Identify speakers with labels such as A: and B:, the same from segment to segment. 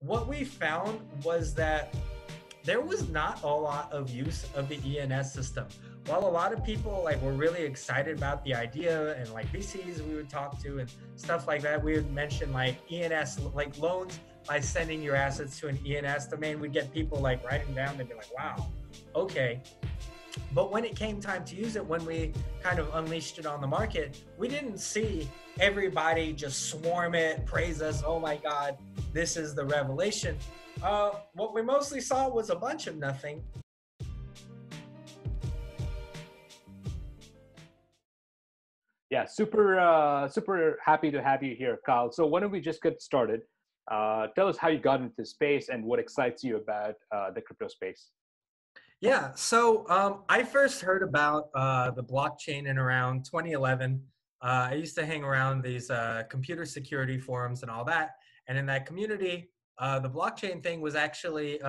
A: what we found was that there was not a lot of use of the ENS system. While a lot of people like were really excited about the idea and like VCs we would talk to and stuff like that, we would mention like ENS like loans by sending your assets to an ENS domain. We'd get people like writing down, they'd be like, wow, okay. But when it came time to use it, when we kind of unleashed it on the market, we didn't see everybody just swarm it, praise us. Oh my God, this is the revelation. What we mostly saw was a bunch of nothing.
B: Yeah, super happy to have you here, Carl. So why don't we just get started? Tell us how you got into space and what excites you about the crypto space.
A: Yeah, so I first heard about the blockchain in around 2011. I used to hang around these computer security forums and all that. And in that community, the blockchain thing was actually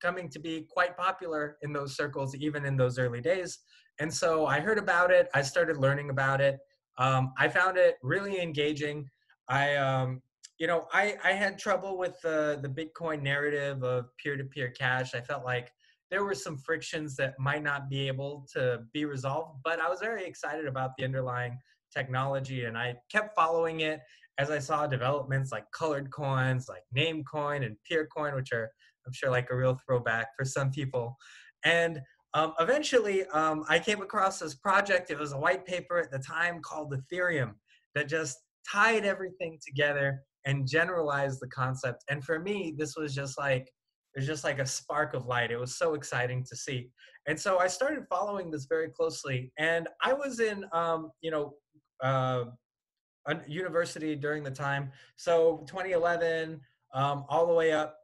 A: coming to be quite popular in those circles, even in those early days. And so I heard about it. I started learning about it. I found it really engaging. I had trouble with the Bitcoin narrative of peer-to-peer cash. I felt like there were some frictions that might not be able to be resolved, but I was very excited about the underlying technology and I kept following it as I saw developments like colored coins, like Namecoin and Peercoin, which are, I'm sure, like a real throwback for some people. And eventually, I came across this project. It was a white paper at the time called Ethereum that just tied everything together and generalized the concept. And for me, this was just like, there's just like a spark of light. It was so exciting to see. And so I started following this very closely. And I was in, uh, a university during the time. So 2011, all the way up,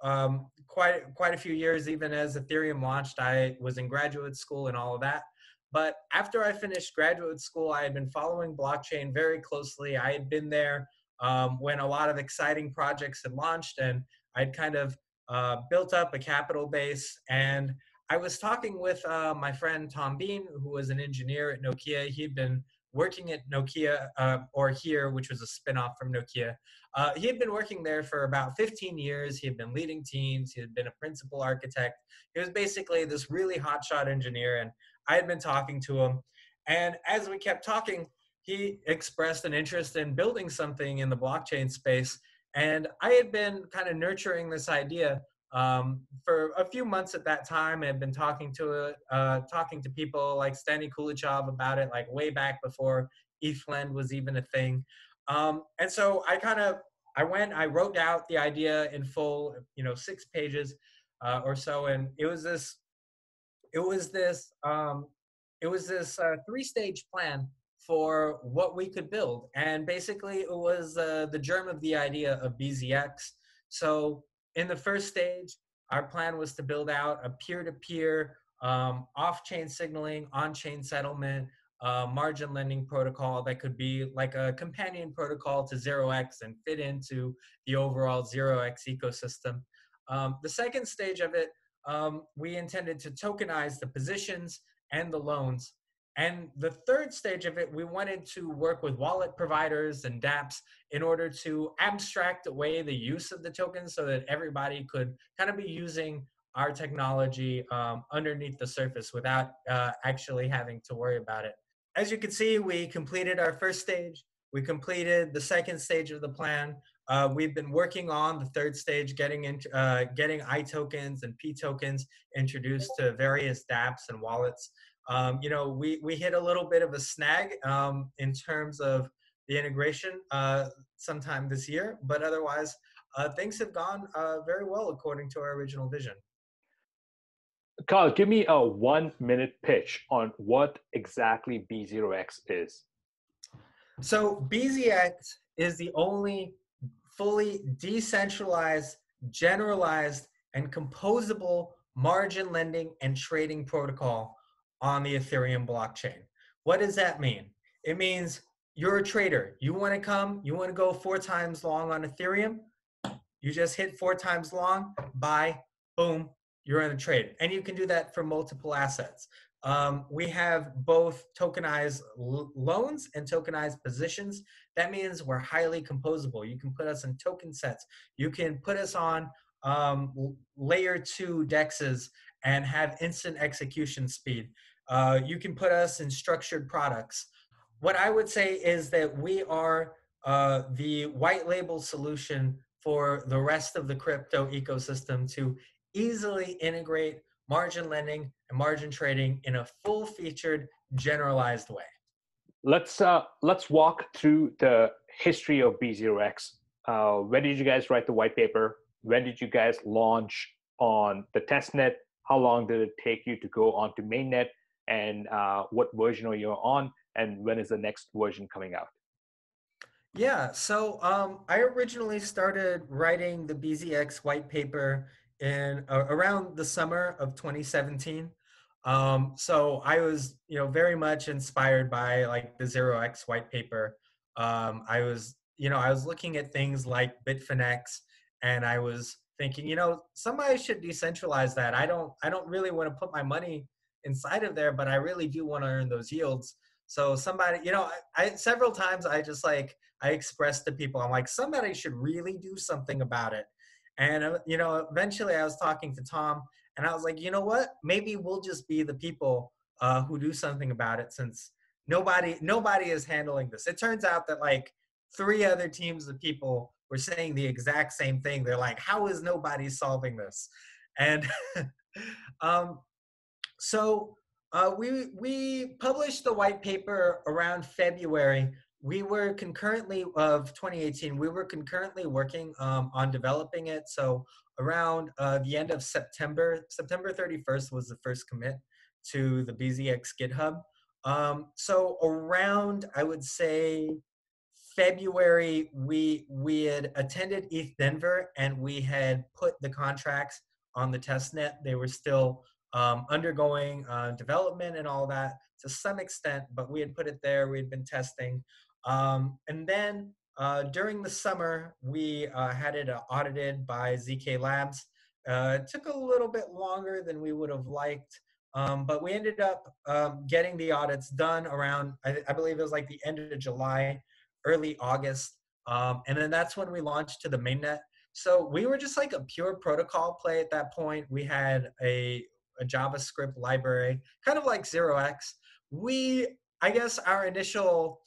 A: quite a few years, even as Ethereum launched, I was in graduate school and all of that. But after I finished graduate school, I had been following blockchain very closely. I had been there when a lot of exciting projects had launched, and I'd kind of built up a capital base. And I was talking with my friend Tom Bean, who was an engineer at Nokia. He'd been working at Nokia, or Here, which was a spinoff from Nokia. He had been working there for about 15 years. He had been leading teams. He had been a principal architect. He was basically this really hotshot engineer, and I had been talking to him. And as we kept talking, he expressed an interest in building something in the blockchain space. And I had been kind of nurturing this idea for a few months at that time. I had been talking to people like Stani Kulichov about it, like way back before ETHLend was even a thing. And so I wrote out the idea in full, 6 pages or so, and it was this, three-stage plan for what we could build. And basically, it was the germ of the idea of BZX. So in the first stage, our plan was to build out a peer-to-peer off-chain signaling, on-chain settlement, margin lending protocol that could be like a companion protocol to 0x and fit into the overall 0x ecosystem. The second stage of it, we intended to tokenize the positions and the loans. And the third stage of it, we wanted to work with wallet providers and dApps in order to abstract away the use of the tokens so that everybody could kind of be using our technology underneath the surface without actually having to worry about it. As you can see, we completed our first stage. We completed the second stage of the plan. We've been working on the third stage, getting I tokens and P tokens introduced to various dApps and wallets. We hit a little bit of a snag in terms of the integration sometime this year, but otherwise things have gone very well according to our original vision.
B: Carl, give me a 1-minute pitch on what exactly B0X is.
A: So BZX is the only fully decentralized, generalized, and composable margin lending and trading protocol on the Ethereum blockchain. What does that mean? It means you're a trader. You want to go 4 times long on Ethereum. You just hit 4 times long, buy, boom, you're in a trade. And you can do that for multiple assets. We have both tokenized loans and tokenized positions. That means we're highly composable. You can put us in token sets. You can put us on layer 2 dexes and have instant execution speed. You can put us in structured products. What I would say is that we are the white label solution for the rest of the crypto ecosystem to easily integrate margin lending and margin trading in a full featured, generalized way.
B: Let's walk through the history of B0X. When did you guys write the white paper? When did you guys launch on the testnet? How long did it take you to go onto mainnet? And what version are you on? And when is the next version coming out?
A: Yeah, so I originally started writing the BZX white paper in around the summer of 2017. So I was, very much inspired by like the Zero X white paper. I was looking at things like Bitfinex, and I was thinking, somebody should decentralize that. I don't really want to put my money inside of there, but I really do want to earn those yields. So somebody, I several times I just like I expressed to people, I'm like, somebody should really do something about it. And, eventually I was talking to Tom, and I was like, you know what? Maybe we'll just be the people who do something about it, since nobody is handling this. It turns out that like three other teams of people were saying the exact same thing. They're like, how is nobody solving this? And um, so we published the white paper around February. We were concurrently of 2018. We were concurrently working on developing it. So around the end of September 31st was the first commit to the BZX GitHub. So around, I would say, February, we had attended ETH Denver, and we had put the contracts on the test net. They were still undergoing development and all that to some extent, but we had put it there. We had been testing. And then during the summer, we had it audited by ZK Labs. It took a little bit longer than we would have liked, but we ended up getting the audits done around, I believe it was like the end of July, early August. And then that's when we launched to the mainnet. So we were just like a pure protocol play at that point. We had a JavaScript library, kind of like Zero X. I guess our initial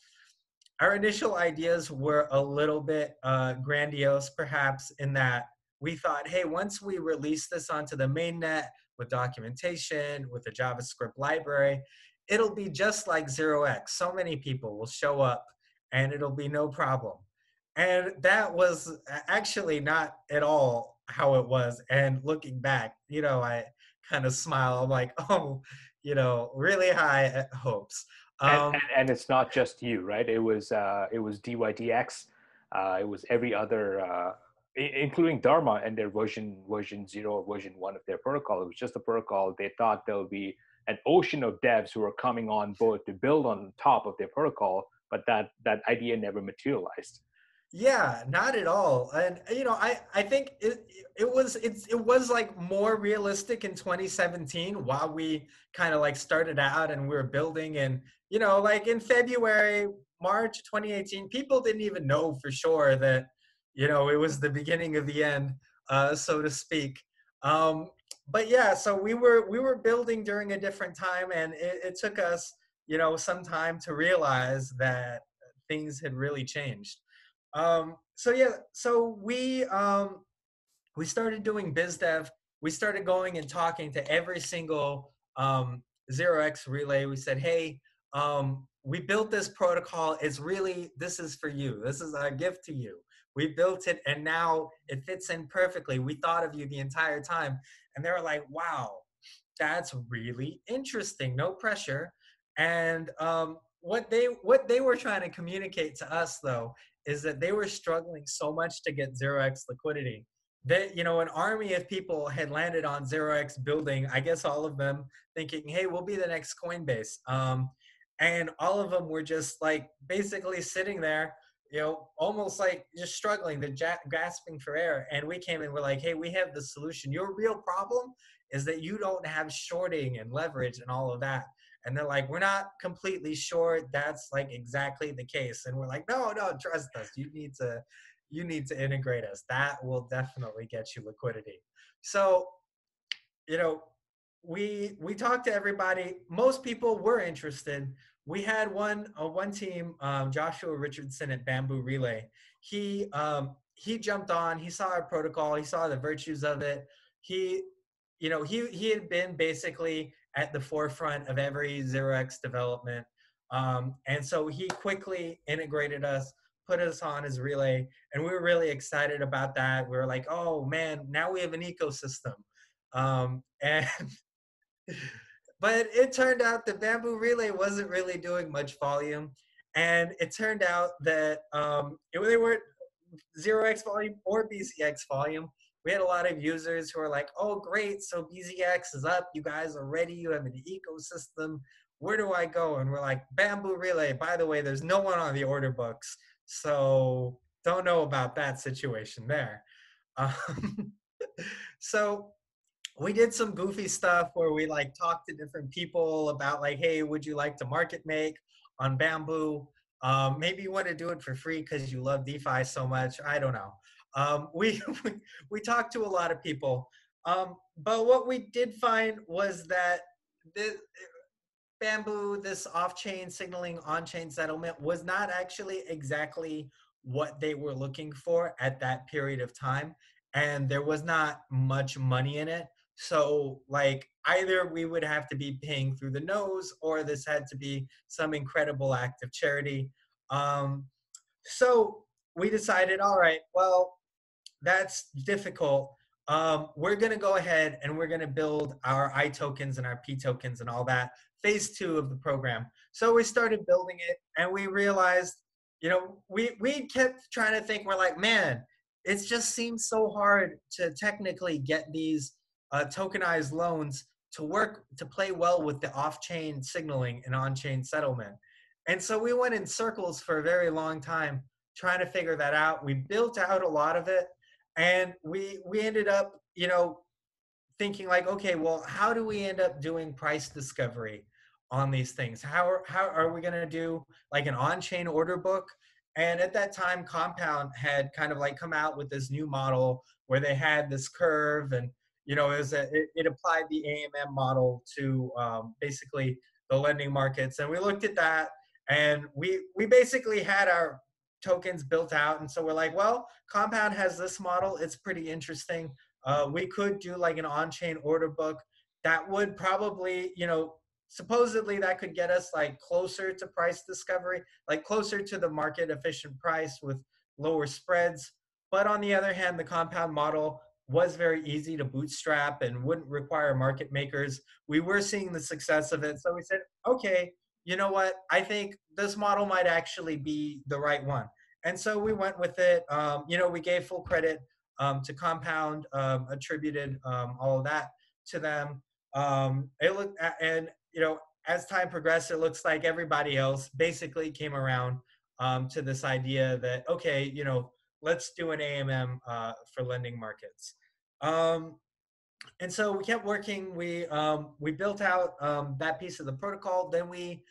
A: ideas were a little bit grandiose, perhaps, in that we thought, hey, once we release this onto the mainnet with documentation, with a JavaScript library, it'll be just like Zero X. So many people will show up and it'll be no problem. And that was actually not at all how it was. And looking back, I kind of smile. I'm like, oh, really high hopes.
B: And it's not just you, right? It was DYDX, it was every other, including Dharma and their version 0 or version 1 of their protocol. It was just a protocol. They thought there would be an ocean of devs who were coming on board to build on top of their protocol, but that idea never materialized.
A: Yeah, not at all. And I think it was like more realistic in 2017 while we kind of like started out and we were building. And like in February, March 2018, people didn't even know for sure that it was the beginning of the end, so to speak. But yeah, so we were building during a different time, and it took us some time to realize that things had really changed. So yeah, so we started doing biz dev. We started going and talking to every single Zero X relay. We said, hey, we built this protocol. This is for you. This is a gift to you. We built it, and now it fits in perfectly. We thought of you the entire time. And they were like, wow, that's really interesting. No pressure. And what they were trying to communicate to us, though, is that they were struggling so much to get Zero X liquidity that an army of people had landed on Zero X building. I guess all of them thinking, "Hey, we'll be the next Coinbase," and all of them were just like basically sitting there, almost like just struggling, grasping for air. And we came and we're like, "Hey, we have the solution. Your real problem is that you don't have shorting and leverage and all of that." And they're like, we're not completely sure that's like exactly the case. And we're like, no, trust us. You need to, you need to integrate us. That will definitely get you liquidity. So, you know, we talked to everybody. Most people were interested. We had one team, Joshua Richardson at Bamboo Relay. He jumped on. He saw our protocol. He saw the virtues of it. He, he had been basically at the forefront of every 0x development, and so he quickly integrated us, put us on his relay, and we were really excited about that. We were like, oh man, now we have an ecosystem. And but it turned out the Bamboo Relay wasn't really doing much volume, and it turned out that they weren't 0x volume or BZX volume. We had a lot of users who were like, "Oh, great! So BZX is up. You guys are ready. You have an ecosystem. Where do I go?" And we're like, "Bamboo Relay. By the way, there's no one on the order books, so don't know about that situation there." Um, so we did some goofy stuff where we like talked to different people about like, hey, would you like to market make on Bamboo? Maybe you want to do it for free because you love DeFi so much. I don't know. We talked to a lot of people, but what we did find was that the Bamboo, this off-chain signaling on-chain settlement, was not actually exactly what they were looking for at that period of time, and there was not much money in it. So, like, either we would have to be paying through the nose, or this had to be some incredible act of charity. Um, so we decided, all right, well, that's difficult. We're going to go ahead and we're going to build our I tokens and our P tokens and all that, phase two of the program. So we started building it, and we realized, we kept trying to think, we're like, man, it just seems so hard to technically get these tokenized loans to work, to play well with the off-chain signaling and on-chain settlement. And so we went in circles for a very long time trying to figure that out. We built out a lot of it, and we ended up, thinking like, okay, well, how do we end up doing price discovery on these things? How are we going to do like an on-chain order book? And at that time, Compound had kind of like come out with this new model where they had this curve, and it applied the AMM model to basically the lending markets. And we looked at that, and we basically had our tokens built out. And so we're like, well, Compound has this model. It's pretty interesting. We could do like an on-chain order book that would probably, supposedly that could get us like closer to price discovery, like closer to the market efficient price with lower spreads. But on the other hand, the Compound model was very easy to bootstrap and wouldn't require market makers. We were seeing the success of it. So we said, okay, you know what? I think this model might actually be the right one. And so we went with it. We gave full credit to Compound, attributed all of that to them. It looked, and as time progressed, it looks like everybody else basically came around to this idea that, okay, let's do an AMM for lending markets. And so we kept working. We built out that piece of the protocol. Then we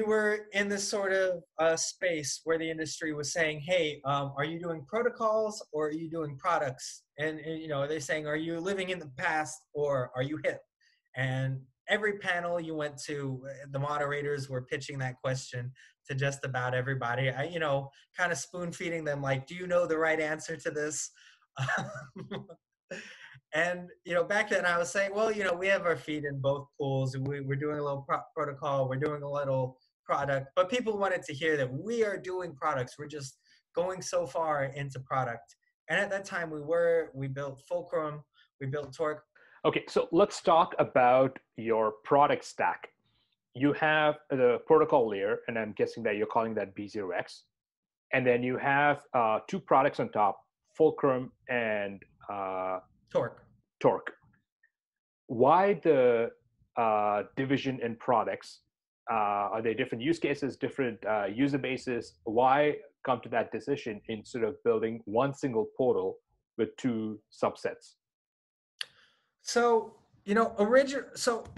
A: were in this sort of space where the industry was saying, hey, are you doing protocols or are you doing products? And they're saying, are you living in the past or are you hip? And every panel you went to, the moderators were pitching that question to just about everybody. I, kind of spoon feeding them like, do you know the right answer to this? And back then I was saying, well, we have our feet in both pools. We're doing a little protocol, we're doing a little product, but people wanted to hear that we are doing products. We're just going so far into product. And at that time, we built Fulcrum, we built Torque.
B: Okay, so let's talk about your product stack. You have the protocol layer, and I'm guessing that you're calling that B0X. And then you have two products on top, Fulcrum and Torque. Why the division in products? Are there different use cases, different user bases? Why come to that decision instead of building one single portal with two subsets?
A: So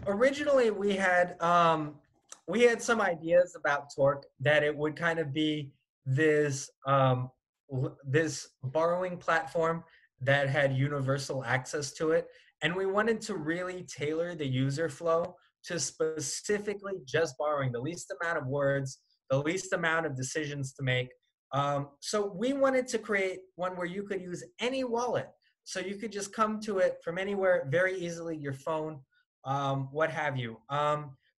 A: originally we had some ideas about Torque, that it would kind of be this this borrowing platform that had universal access to it. And we wanted to really tailor the user flow to specifically just borrowing, the least amount of words, the least amount of decisions to make. So we wanted to create one where you could use any wallet. So you could just come to it from anywhere very easily, your phone, what have you.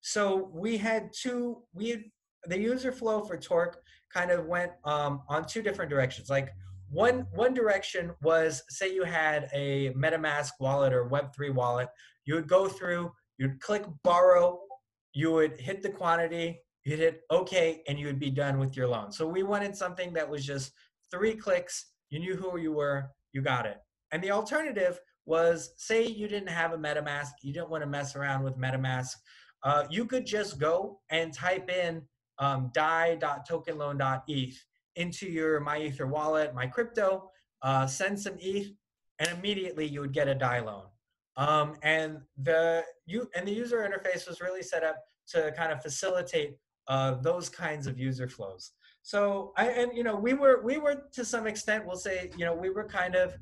A: So we had the user flow for Torque kind of went on two different directions. Like one direction was, say you had a MetaMask wallet or Web3 wallet, you would go through, you'd click borrow, you would hit the quantity, you'd hit OK, and you would be done with your loan. So we wanted something that was just 3 clicks, you knew who you were, you got it. And the alternative was, say you didn't have a MetaMask, you didn't want to mess around with MetaMask, you could just go and type in dai.tokenloan.eth into your MyEther wallet, MyCrypto, send some ETH, and immediately you would get a DAI loan. And the user interface was really set up to kind of facilitate those kinds of user flows. So we were to some extent, we'll say, we were kind of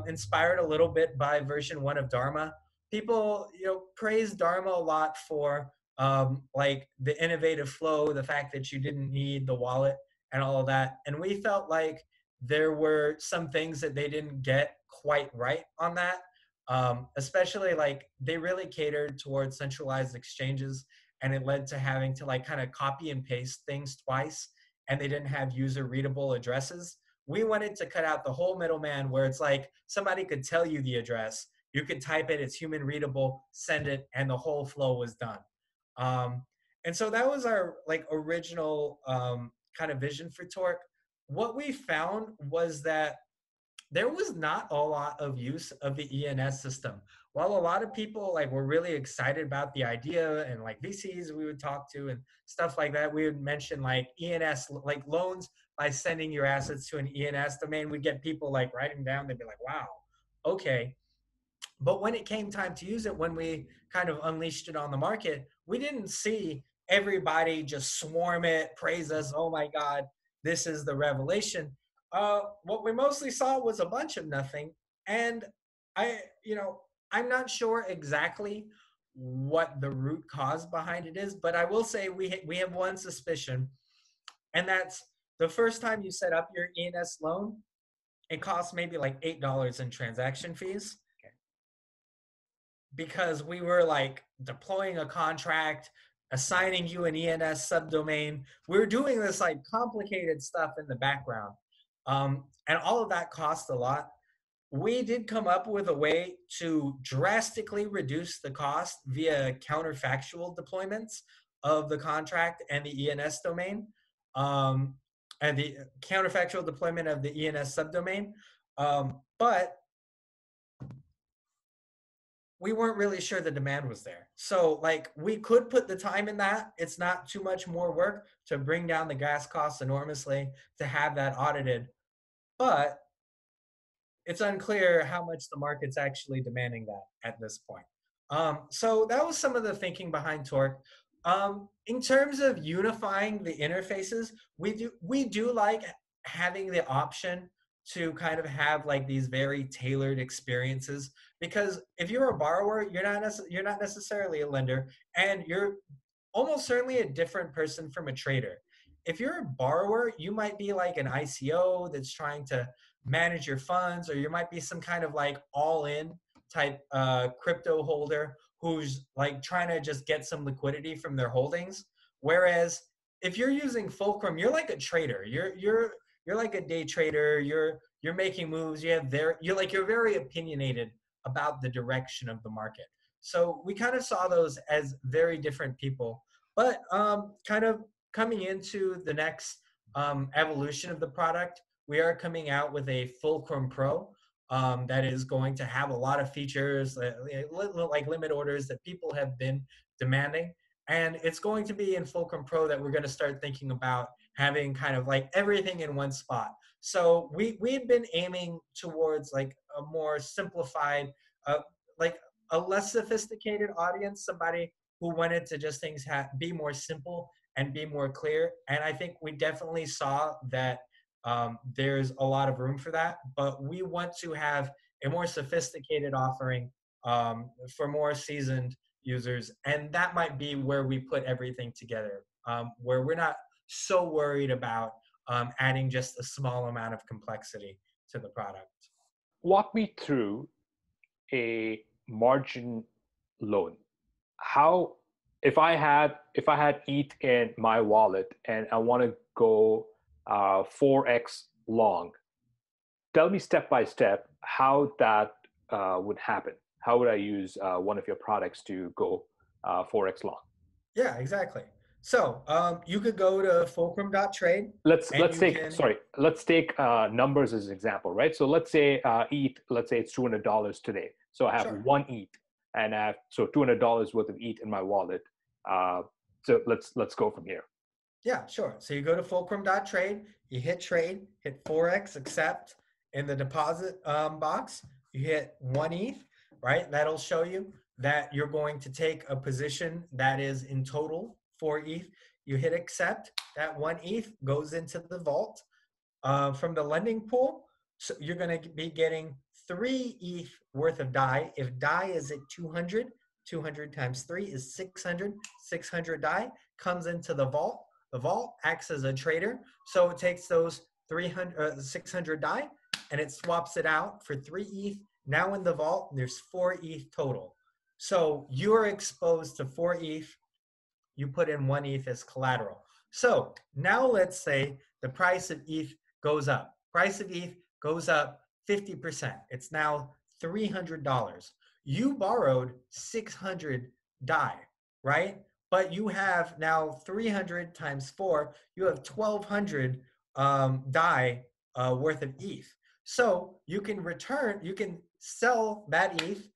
A: inspired a little bit by version 1 of Dharma. People praise Dharma a lot for like the innovative flow, the fact that you didn't need the wallet and all of that. And we felt like there were some things that they didn't get quite right on that. Especially like they really catered towards centralized exchanges, and it led to having to like kind of copy and paste things twice, and they didn't have user readable addresses. We wanted to cut out the whole middleman where it's like somebody could tell you the address, you could type it, it's human readable, send it, and the whole flow was done. And so that was our like original kind of vision for Torque. What we found was that there was not a lot of use of the ENS system. While a lot of people like were really excited about the idea, and like VCs we would talk to and stuff like that, we would mention like ENS, like loans by sending your assets to an ENS domain. We'd get people like writing down, they'd be like, wow, okay. But when it came time to use it, when we kind of unleashed it on the market, we didn't see everybody just swarm it, praise us. Oh my God, this is the revelation. What we mostly saw was a bunch of nothing. And I, I'm not sure exactly what the root cause behind it is, but I will say we have one suspicion, and that's the first time you set up your ENS loan, it costs maybe like $8 in transaction fees, because we were like deploying a contract, assigning you an ENS subdomain. We were doing this like complicated stuff in the background. And all of that cost a lot. We did come up with a way to drastically reduce the cost via counterfactual deployments of the contract and the ENS domain, and the counterfactual deployment of the ENS subdomain. But we weren't really sure the demand was there. So like we could put the time in that. It's not too much more work to bring down the gas costs enormously to have that audited, but it's unclear how much the market's actually demanding that at this point. So that was some of the thinking behind Torque. In terms of unifying the interfaces, we do like having the option to kind of have like these very tailored experiences, because if you're a borrower, you're not necessarily a lender, and you're almost certainly a different person from a trader. If you're a borrower, you might be like an ICO that's trying to manage your funds, or you might be some kind of like all-in type crypto holder who's like trying to just get some liquidity from their holdings. Whereas if you're using Fulcrum, you're like a trader. You're like a day trader. You're making moves. You're very opinionated about the direction of the market. So we kind of saw those as very different people. But kind of coming into the next evolution of the product, we are coming out with a Fulcrum Pro that is going to have a lot of features, like limit orders that people have been demanding. And it's going to be in Fulcrum Pro that we're going to start thinking about having kind of like everything in one spot. So we've been aiming towards like a more simplified, like a less sophisticated audience, somebody who wanted to just be more simple and be more clear. And I think we definitely saw that there's a lot of room for that, but we want to have a more sophisticated offering for more seasoned users, and that might be where we put everything together, where we're not so worried about adding just a small amount of complexity to the product.
B: Walk me through a margin loan. How, if I had ETH in my wallet and I want to go 4x long, tell me step by step how that would happen. How would I use one of your products to go 4x long?
A: Yeah, exactly. So you could go to fulcrum.trade
B: let's
A: and
B: let's
A: you
B: take
A: can,
B: sorry let's take numbers as an example, right? So let's say ETH, let's say it's $200 today, so I have
A: sure.
B: one ETH, and I have so $200 worth of ETH in my wallet. uh, so let's go from here.
A: Yeah, sure. So you go to fulcrum.trade, you hit trade, hit Forex accept in the deposit box, you hit 1 ETH, right? That'll show you that you're going to take a position that is in total 4 ETH. You hit accept, that 1 ETH goes into the vault from the lending pool. So you're going to be getting 3 ETH worth of DAI. If DAI is at 200, 200 times 3 is 600. 600 DAI comes into the vault. The vault acts as a trader. So it takes those 600 DAI and it swaps it out for 3 ETH. Now in the vault, there's 4 ETH total. So you're exposed to 4 ETH. You put in 1 ETH as collateral. So now let's say the price of ETH goes up. Price of ETH goes up 50%. It's now $300. You borrowed 600 DAI, right? But you have now 300 times 4, you have 1,200 DAI worth of ETH. So you can you can sell that ETH,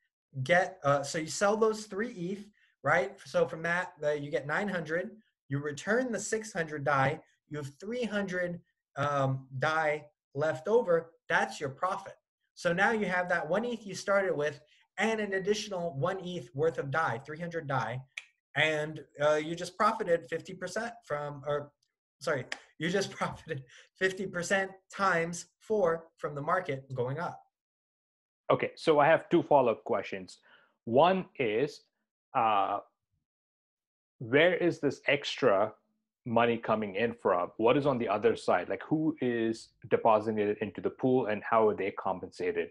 A: so you sell those 3 ETH, right? So from that, you get 900. You return the 600 DAI. You have 300 DAI left over. That's your profit. So now you have that 1 ETH you started with and an additional 1 ETH worth of DAI, 300 DAI, and you just profited 50% from, or sorry, you just profited 50% times 4 from the market going up.
B: Okay, so I have two follow-up questions. One is, uh, where is this extra money coming in from? What is on the other side? Like, who is depositing it into the pool, and how are they compensated?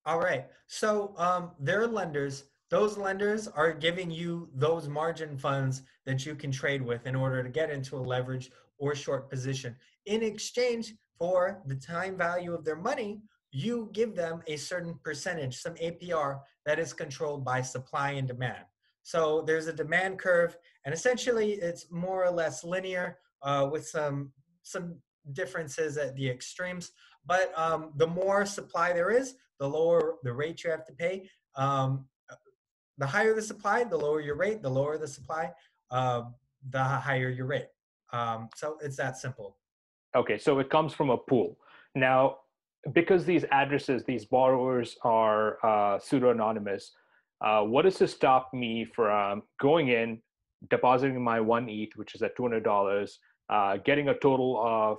A: All right. So there are lenders. Those lenders are giving you those margin funds that you can trade with in order to get into a leverage or short position. In exchange for the time value of their money, you give them a certain percentage, some APR that is controlled by supply and demand. So there's a demand curve, and essentially it's more or less linear with some differences at the extremes. But the more supply there is, the lower the rate you have to pay. The higher the supply, the lower your rate. The lower the supply, uh, the higher your rate. So it's that simple.
B: Okay, so it comes from a pool. Now, because these addresses, these borrowers are pseudo-anonymous, what is to stop me from going in, depositing my one ETH, which is at $200, getting a total of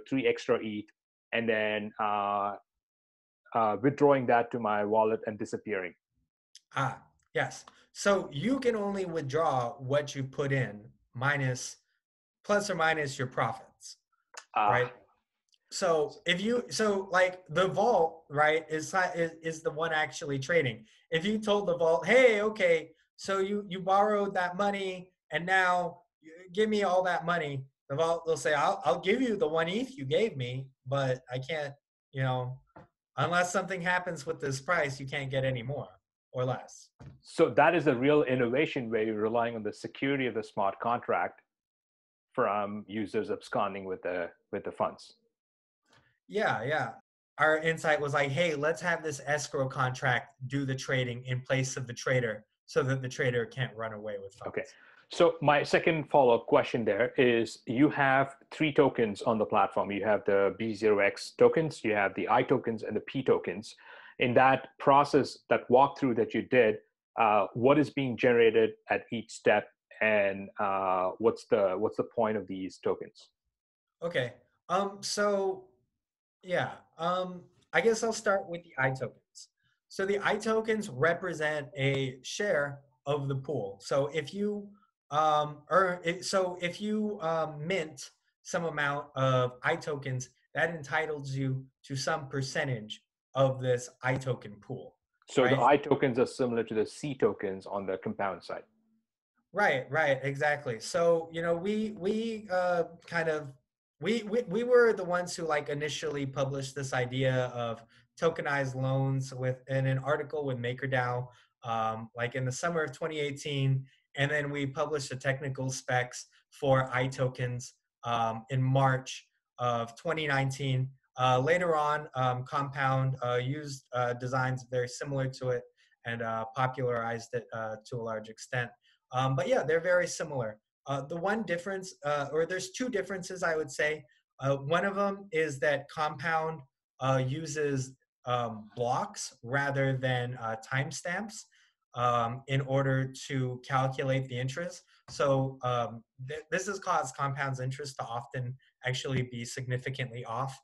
B: 3 extra ETH, and then withdrawing that to my wallet and disappearing?
A: Ah, yes. So you can only withdraw what you put in minus plus or minus your profits,
B: Ah,
A: right? So if you so like the vault, right, is the one actually trading. If you told the vault, hey, okay, so you borrowed that money and now give me all that money, the vault will say, I'll give you the 1 ETH you gave me, but I can't, you know, unless something happens with this price, you can't get any more or less.
B: so that is a real innovation where you're relying on the security of the smart contract from users absconding with the funds.
A: Yeah, yeah. Our insight was like, hey, let's have this escrow contract do the trading in place of the trader so that the trader can't run away with
B: Okay.
A: funds.
B: So my second follow-up question there is, you have three tokens on the platform. You have the B0X tokens, you have the I tokens, and the P tokens. In that process, that walkthrough that you did, what is being generated at each step, and what's the point of these tokens?
A: Okay. So yeah, I guess I'll start with the I tokens. So the I tokens represent a share of the pool. So if you if you mint some amount of I tokens, that entitles you to some percentage of this I token pool,
B: So the
A: right?
B: I tokens are similar to the C tokens on the compound side.
A: Right, right, exactly. So, we kind of we were the ones who like initially published this idea of tokenized loans with in an article with MakerDAO, like in the summer of 2018, and then we published the technical specs for iTokens in March of 2019. Later on, Compound used designs very similar to it and popularized it to a large extent. But yeah, they're very similar. The one difference, or there's two differences, I would say. One of them is that Compound uses blocks rather than timestamps in order to calculate the interest. So this has caused Compound's interest to often actually be significantly off.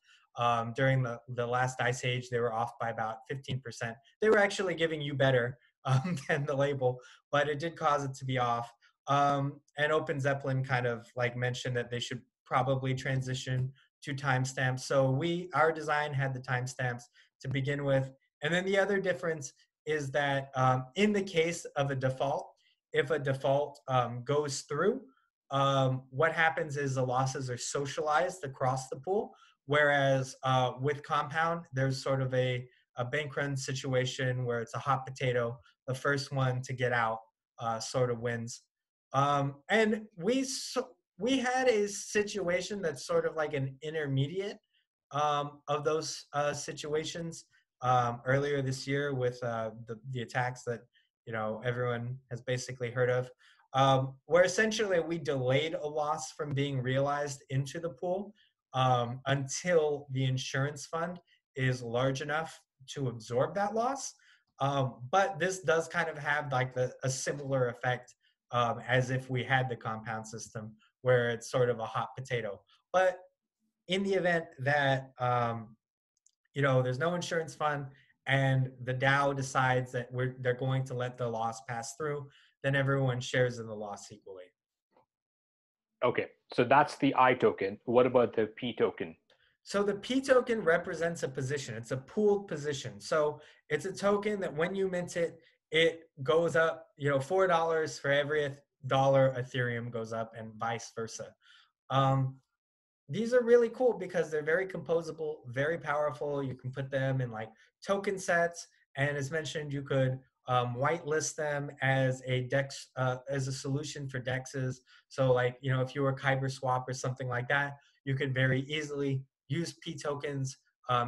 A: During the last ice age, they were off by about 15%. They were actually giving you better than the label, but it did cause it to be off. And Open Zeppelin kind of like mentioned that they should probably transition to timestamps. So our design had the timestamps to begin with. And then the other difference is that in the case of a default, if a default goes through, what happens is the losses are socialized across the pool. Whereas with Compound, there's sort of a bank run situation where it's a hot potato. The first one to get out sort of wins. And we had a situation that's sort of like an intermediate of those situations earlier this year with the attacks that everyone has basically heard of, where essentially we delayed a loss from being realized into the pool until the insurance fund is large enough to absorb that loss. But this does kind of have like a similar effect as if we had the compound system where it's sort of a hot potato. But in the event that there's no insurance fund and the DAO decides that they're going to let the loss pass through, then everyone shares in the loss equally.
B: Okay, so that's the I token. What about the P token?
A: So the P token represents a position. It's a pooled position. So it's a token that when you mint it, it goes up, $4 for every dollar Ethereum goes up and vice versa. These are really cool because they're very composable, very powerful. You can put them in like token sets. And as mentioned, you could whitelist them as a DEX, as a solution for DEXs. So like, if you were Kyber Swap or something like that, you could very easily use P tokens,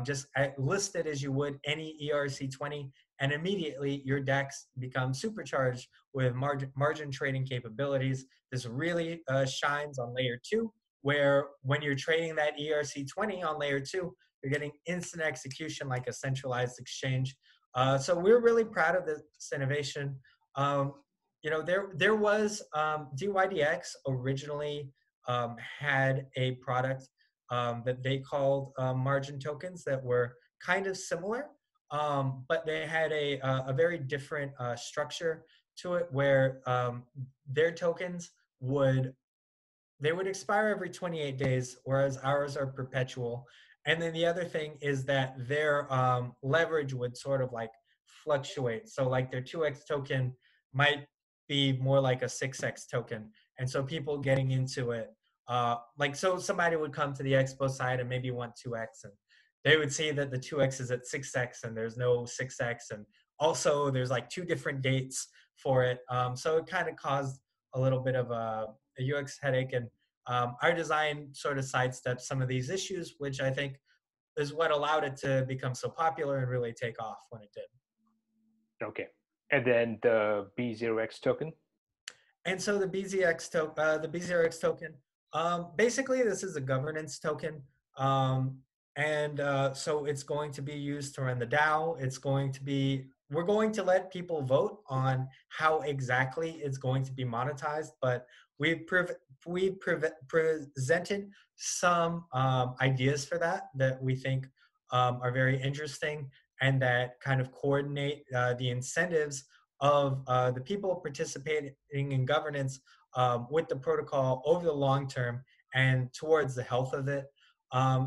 A: just list it as you would any ERC20, and immediately your DEX becomes supercharged with margin trading capabilities. This really shines on layer 2, where when you're trading that ERC20 on layer 2, you're getting instant execution like a centralized exchange. So we're really proud of this innovation. There was DYDX originally had a product that they called margin tokens that were kind of similar, but they had a very different structure to it, where their tokens would expire every 28 days, whereas ours are perpetual. And then the other thing is that their leverage would sort of like fluctuate. So like their 2x token might be more like a 6x token. And so people getting into it, so somebody would come to the expo site and maybe want 2x, and they would see that the 2x is at 6x and there's no 6x. And also there's like two different dates for it. So it kind of caused a little bit of a UX headache. And our design sort of sidesteps some of these issues, which I think is what allowed it to become so popular and really take off when it did.
B: Okay. And then the B0X token?
A: And so the BZX token, basically this is a governance token. So it's going to be used to run the DAO. We're going to let people vote on how exactly it's going to be monetized, but we've presented some ideas for that we think are very interesting and that kind of coordinate the incentives of the people participating in governance with the protocol over the long term and towards the health of it.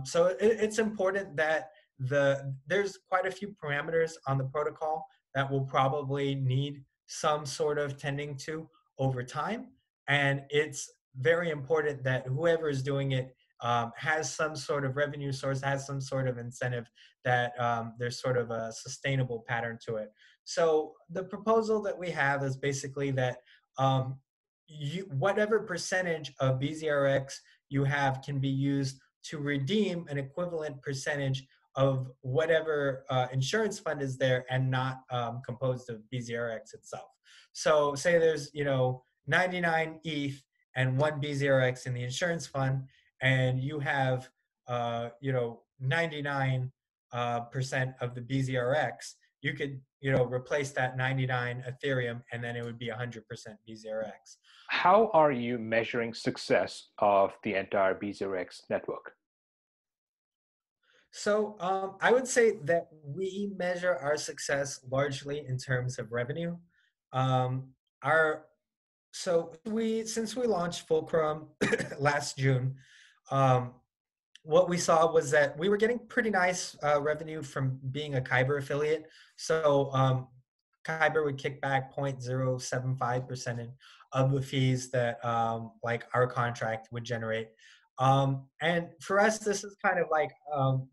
A: So it's important that there's quite a few parameters on the protocol that will probably need some sort of tending to over time. And it's very important that whoever is doing it has some sort of revenue source, has some sort of incentive that there's sort of a sustainable pattern to it. So the proposal that we have is basically that whatever percentage of BZRX you have can be used to redeem an equivalent percentage of whatever insurance fund is there and not composed of BZRX itself. So say there's, 99 ETH and one BZRX in the insurance fund, and you have, 99 percent of the BZRX, you could, replace that 99 Ethereum, and then it would be 100% BZRX.
B: How are you measuring success of the entire BZRX network?
A: So I would say that we measure our success largely in terms of revenue. Um, our so we since we launched Fulcrum last June, um, what we saw was that we were getting pretty nice revenue from being a Kyber affiliate. So Kyber would kick back 0.075% of the fees that like our contract would generate. And for us, this is kind of like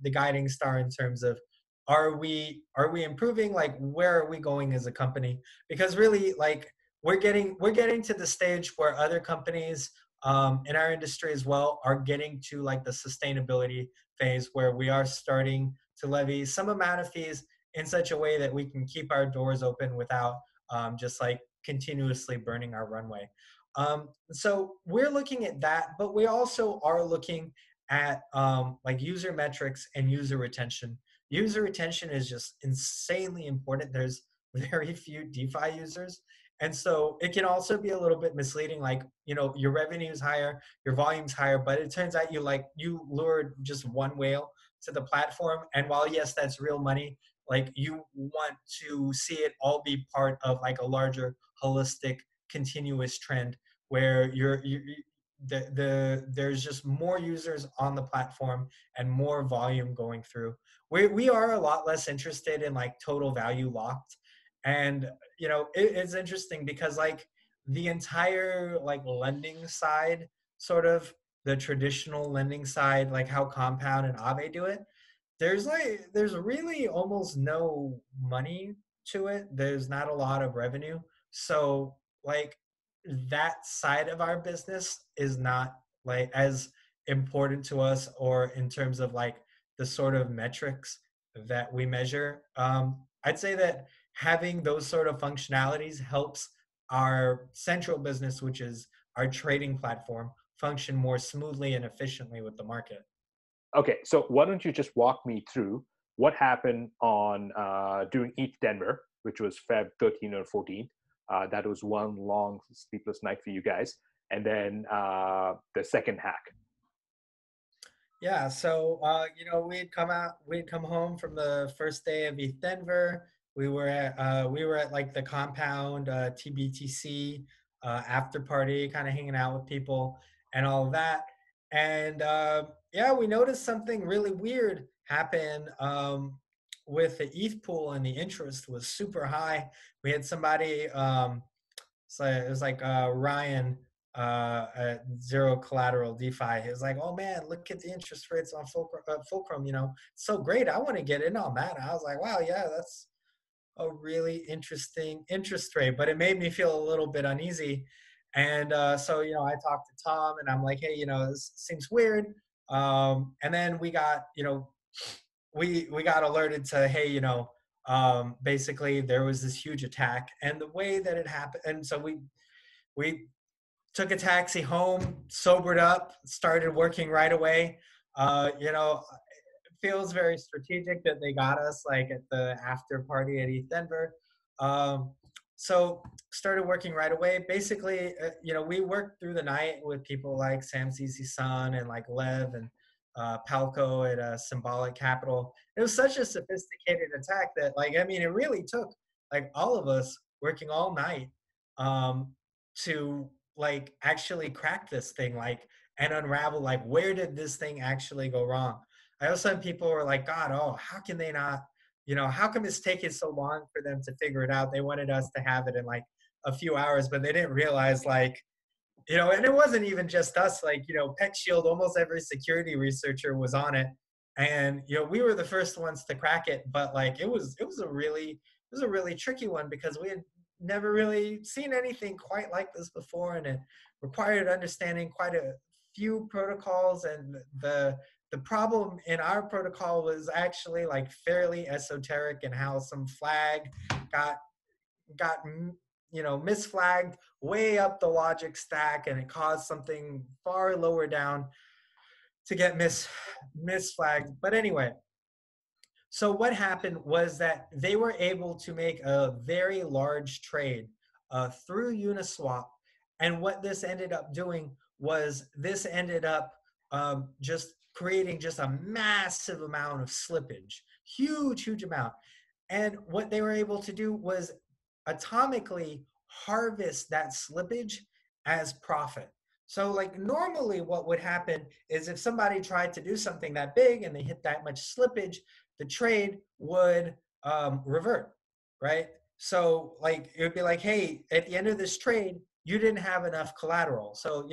A: the guiding star in terms of are we improving? Like where are we going as a company? Because really, like we're getting to the stage where other companies in our industry as well are getting to like the sustainability phase where we are starting to levy some amount of fees in such a way that we can keep our doors open without just like continuously burning our runway. So we're looking at that, but we also are looking at like user metrics and user retention. User retention is just insanely important. There's very few DeFi users. And so it can also be a little bit misleading, like, your revenue is higher, your volume's higher, but it turns out you lured just one whale to the platform. And while yes, that's real money, like you want to see it all be part of like a larger holistic continuous trend where there's just more users on the platform and more volume going through. We are a lot less interested in like total value locked. And it's interesting because like the entire like lending side, sort of the traditional lending side, like how Compound and Aave do it, there's really almost no money to it. There's not a lot of revenue. So like that side of our business is not like as important to us or in terms of like the sort of metrics that we measure. I'd say that having those sort of functionalities helps our central business, which is our trading platform, function more smoothly and efficiently with the market.
B: Okay, so why don't you just walk me through what happened on during ETH Denver, which was Feb 13 or 14. That was one long sleepless night for you guys, and then the second hack.
A: Yeah, so we'd come home from the first day of ETH Denver. We were at like the Compound TBTC after party, kind of hanging out with people and all of that. And yeah, we noticed something really weird happen with the ETH pool, and the interest was super high. We had somebody, so it was like Ryan at Zero Collateral DeFi. He was like, "Oh man, look at the interest rates on Fulcrum. It's so great. I want to get in on that." And I was like, "Wow, yeah, that's a really interesting interest rate." But it made me feel a little bit uneasy. And so I talked to Tom, and I'm like, "Hey, this seems weird." And then we got alerted to, hey, basically there was this huge attack, and the way that it happened, and so we took a taxi home, sobered up, started working right away. It feels very strategic that they got us like at the after party at ETH Denver. Um, So started working right away. Basically, we worked through the night with people like Sam ZZ Sun and like Lev and Palco at Symbolic Capital. It was such a sophisticated attack that, like, I mean, it really took like all of us working all night um, to like actually crack this thing, like, and unravel like where did this thing actually go wrong. I know some people were like, God, oh, how can they not? How come it's taking so long for them to figure it out? They wanted us to have it in like a few hours, but they didn't realize like, and it wasn't even just us, like, Peck Shield, almost every security researcher was on it. And, we were the first ones to crack it, but like, it was a really tricky one because we had never really seen anything quite like this before. And it required understanding quite a few protocols. And the problem in our protocol was actually like fairly esoteric in how some flag got got misflagged way up the logic stack, and it caused something far lower down to get misflagged. But anyway, so what happened was that they were able to make a very large trade through Uniswap, and what this ended up doing was this ended up just creating just a massive amount of slippage, huge amount. And what they were able to do was atomically harvest that slippage as profit. So, like, normally what would happen is if somebody tried to do something that big and they hit that much slippage, the trade would revert, right? So, like, it would be like, hey, at the end of this trade, you didn't have enough collateral. So,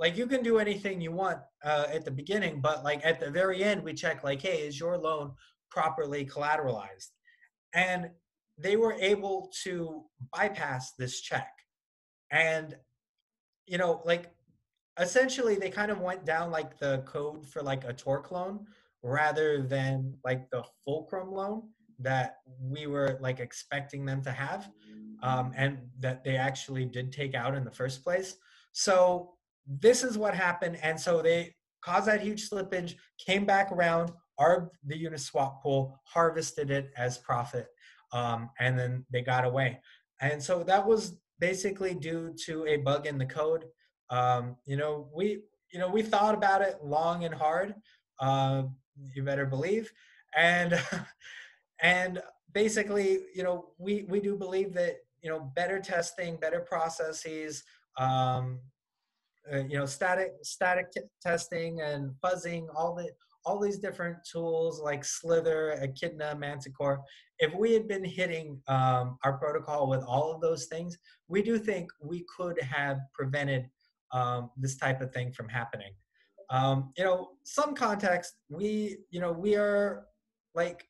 A: like, you can do anything you want at the beginning, but like at the very end, we check, like, hey, is your loan properly collateralized? And they were able to bypass this check. And, like, essentially they kind of went down like the code for like a torque loan rather than like the fulcrum loan that we were like expecting them to have, and that they actually did take out in the first place. So this is what happened. And so they caused that huge slippage, came back around, arbed the Uniswap pool, harvested it as profit, and then they got away. And so that was basically due to a bug in the code. We thought about it long and hard. Uh, you better believe, and and basically, we do believe that better testing, better processes, um, testing and fuzzing, all these different tools like Slither, Echidna, Manticore. If we had been hitting our protocol with all of those things, we do think we could have prevented this type of thing from happening. Some context, we are like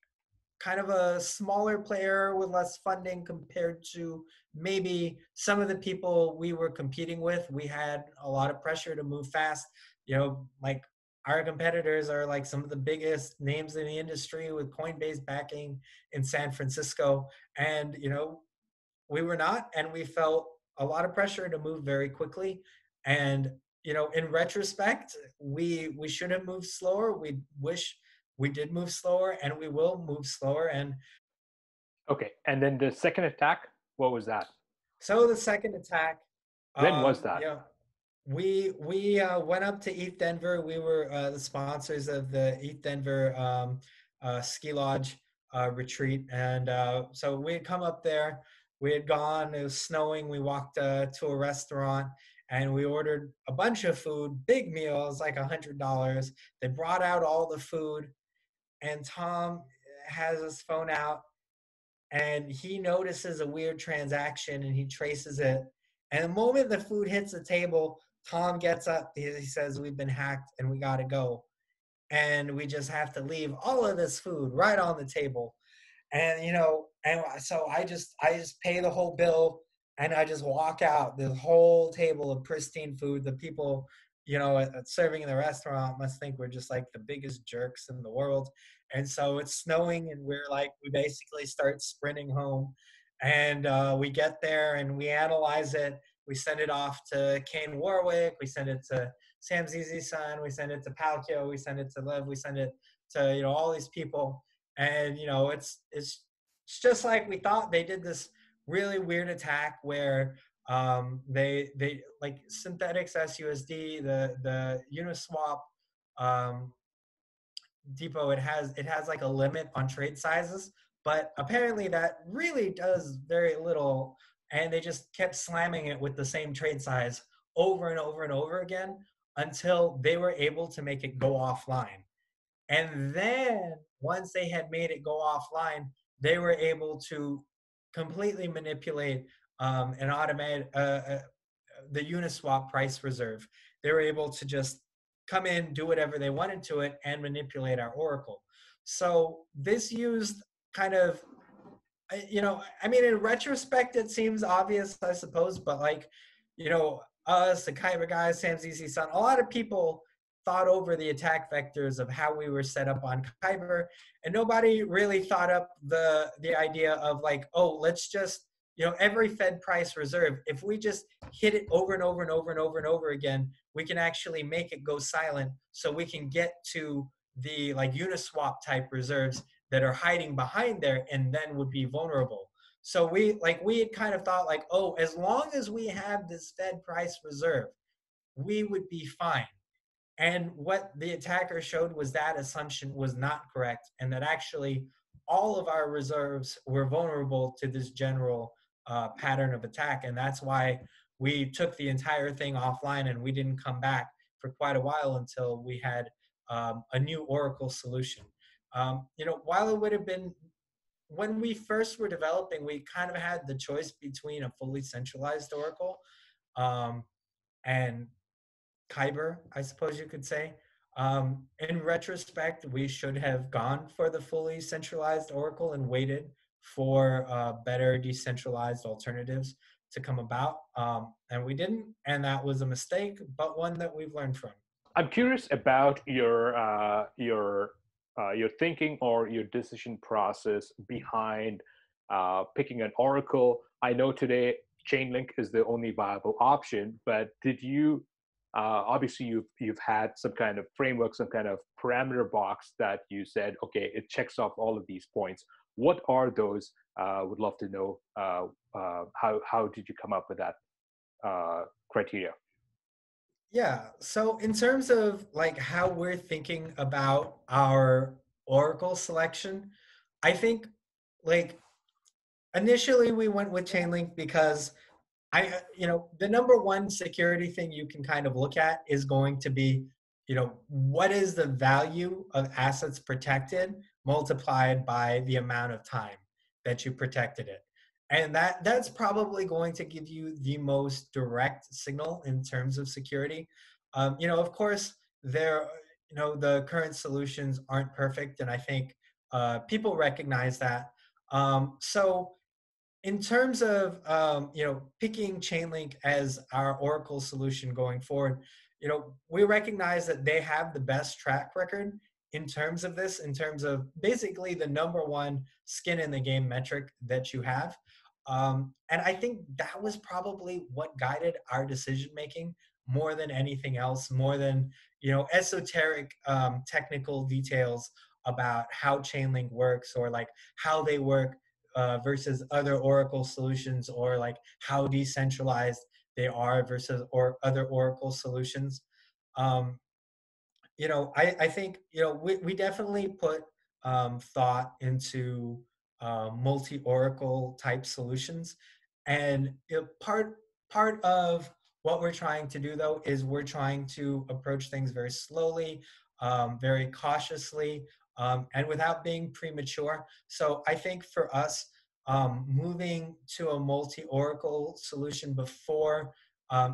A: kind of a smaller player with less funding compared to maybe some of the people we were competing with. We had a lot of pressure to move fast. Like, our competitors are like some of the biggest names in the industry with Coinbase backing in San Francisco. And, we were not, and we felt a lot of pressure to move very quickly. And, in retrospect, we should have moved slower. We wish we did move slower, and we will move slower. And
B: Okay, and then the second attack, what was that?
A: so the second attack,
B: When was that?
A: we went up to ETH Denver. We were the sponsors of the ETH Denver ski lodge retreat, and so we had come up there. We had gone. It was snowing. We walked to a restaurant, and we ordered a bunch of food, big meals, like $100. They brought out all the food, and Tom has his phone out, and he notices a weird transaction, and he traces it. And the moment the food hits the table, Tom gets up. He says, "We've been hacked and we got to go. And we just have to leave all of this food right on the table." And, and so I just pay the whole bill, and I just walk out. The whole table of pristine food. The people, serving in the restaurant must think we're just like the biggest jerks in the world. And so it's snowing, and we basically start sprinting home. And we get there and we analyze it. We send it off to Kane Warwick. We send it to Sam ZZ Sun. We send it to Palkio. We send it to Lev. We send it to, all these people. And, it's just like we thought. They did this really weird attack where they like Synthetics SUSD, the Uniswap um, depot, it has like a limit on trade sizes, but apparently that really does very little, and they just kept slamming it with the same trade size over and over and over again until they were able to make it go offline. And then once they had made it go offline, they were able to completely manipulate and automate the Uniswap price reserve. They were able to just come in, do whatever they wanted to it, and manipulate our Oracle. So this used kind of, I mean, in retrospect, it seems obvious, I suppose, but like, us, the Kyber guys, Sam ZZ Sun, a lot of people thought over the attack vectors of how we were set up on Kyber, and nobody really thought up the idea of like, oh, let's just, every Fed price reserve, if we just hit it over and over and over and over and over again, we can actually make it go silent, so we can get to the like Uniswap type reserves that are hiding behind there and then would be vulnerable. So we had kind of thought like, oh, as long as we have this Fed price reserve, we would be fine. And what the attacker showed was that assumption was not correct, and that actually all of our reserves were vulnerable to this general pattern of attack. And that's why we took the entire thing offline and we didn't come back for quite a while until we had a new Oracle solution. While it would have been, when we first were developing, we kind of had the choice between a fully centralized Oracle um, and Kyber, I suppose you could say. In retrospect, we should have gone for the fully centralized Oracle and waited for better decentralized alternatives to come about. And we didn't, and that was a mistake, but one that we've learned from.
B: I'm curious about your thinking or your decision process behind picking an oracle. I know today Chainlink is the only viable option, but did you obviously you've had some kind of framework, some kind of parameter box that you said, okay, it checks off all of these points. What are those? Would love to know how did you come up with that criteria?
A: Yeah. So in terms of like how we're thinking about our Oracle selection, I think like initially we went with Chainlink because the number one security thing you can kind of look at is going to be, what is the value of assets protected multiplied by the amount of time that you protected it. And that's probably going to give you the most direct signal in terms of security. Of course, the current solutions aren't perfect, and I think people recognize that. So in terms of picking Chainlink as our Oracle solution going forward, we recognize that they have the best track record in terms of this, in terms of basically the number one skin in the game metric that you have. And I think that was probably what guided our decision making more than anything else, more than esoteric technical details about how Chainlink works or like how they work versus other Oracle solutions, or like how decentralized they are versus or other Oracle solutions. Um, I think we definitely put thought into multi-Oracle type solutions, and part of what we're trying to do though is we're trying to approach things very slowly, very cautiously, and without being premature. So I think for us, moving to a multi-Oracle solution before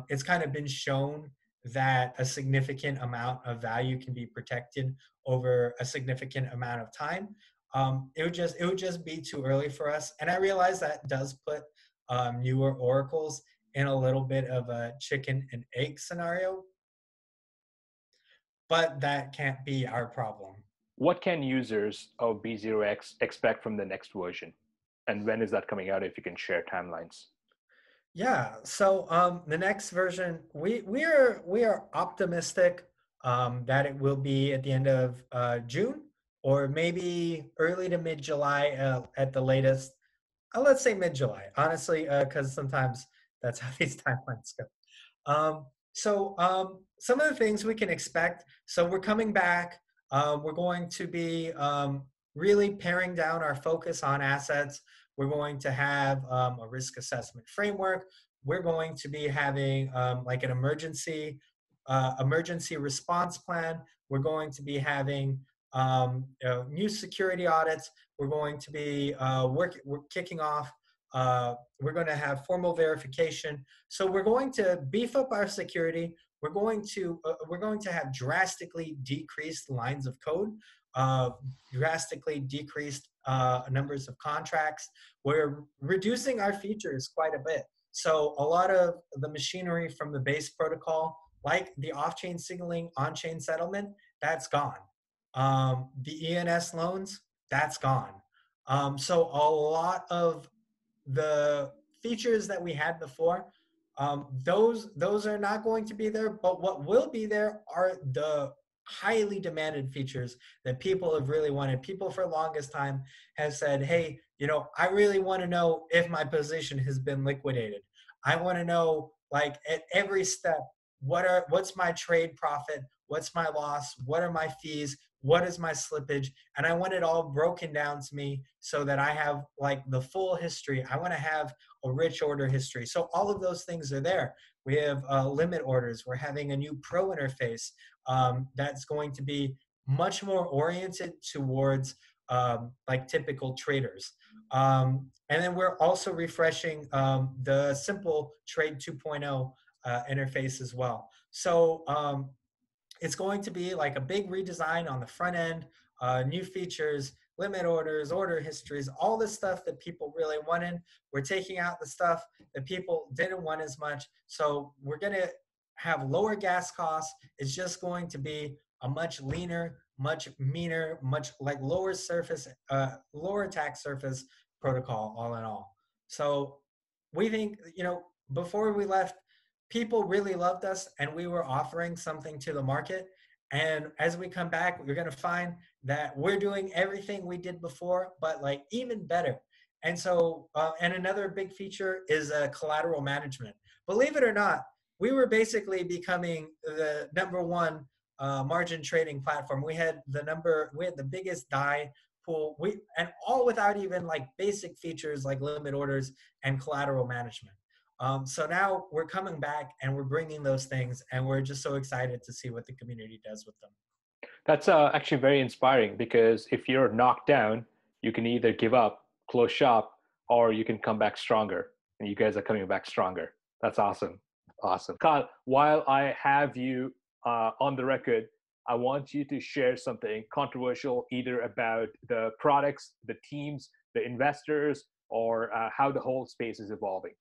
A: it's kind of been shown that a significant amount of value can be protected over a significant amount of time. It would just be too early for us, and I realize that does put newer oracles in a little bit of a chicken and egg scenario, but that can't be our problem.
B: What can users of B0X expect from the next version? And when is that coming out, if you can share timelines?
A: Yeah. So the next version, we are optimistic that it will be at the end of June, or maybe early to mid July at the latest. let's say mid-July, honestly, because sometimes that's how these timelines go. Some of the things we can expect. So we're coming back. We're going to be really paring down our focus on assets. We're going to have a risk assessment framework. We're going to be having like an emergency response plan. We're going to be having new security audits. We're going to be we're kicking off. We're going to have formal verification. So we're going to beef up our security. We're going to have drastically decreased lines of code, uh, drastically decreased numbers of contracts. We're reducing our features quite a bit. So a lot of the machinery from the base protocol, like the off-chain signaling, on-chain settlement, that's gone. The ENS loans, that's gone. So a lot of the features that we had before, those are not going to be there. But what will be there are the highly demanded features that people have really wanted. People for the longest time have said, "Hey, I really want to know if my position has been liquidated. I want to know, like, at every step, what's my trade profit, what's my loss, what are my fees, what is my slippage, and I want it all broken down to me so that I have like the full history. I want to have a rich order history. So all of those things are there. We have limit orders. We're having a new pro interface that's going to be much more oriented towards like typical traders. And then we're also refreshing the simple trade 2.0 interface as well. So it's going to be like a big redesign on the front end, new features, limit orders, order histories, all the stuff that people really wanted. We're taking out the stuff that people didn't want as much. So we're going to have lower gas costs. It's just going to be a much leaner, much meaner, much like lower attack surface protocol all in all. So we think, before we left, people really loved us and we were offering something to the market. And as we come back, we're going to find that we're doing everything we did before, but like even better. And so, and another big feature is collateral management. Believe it or not, we were basically becoming the number one margin trading platform. We had the biggest DAI pool. And all without even like basic features like limit orders and collateral management. So now we're coming back and we're bringing those things, and we're just so excited to see what the community does with them.
B: That's actually very inspiring because if you're knocked down, you can either give up, close shop, or you can come back stronger. And you guys are coming back stronger. That's awesome. Awesome. Kyle, while I have you on the record, I want you to share something controversial, either about the products, the teams, the investors, or how the whole space is evolving.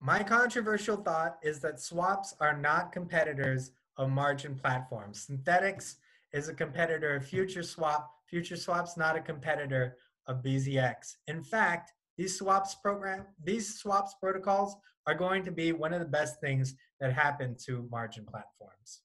A: My controversial thought is that swaps are not competitors of margin platforms. Synthetics is a competitor of FutureSwap. FutureSwap's not a competitor of BZX. In fact, these swaps protocols are going to be one of the best things that happen to margin platforms.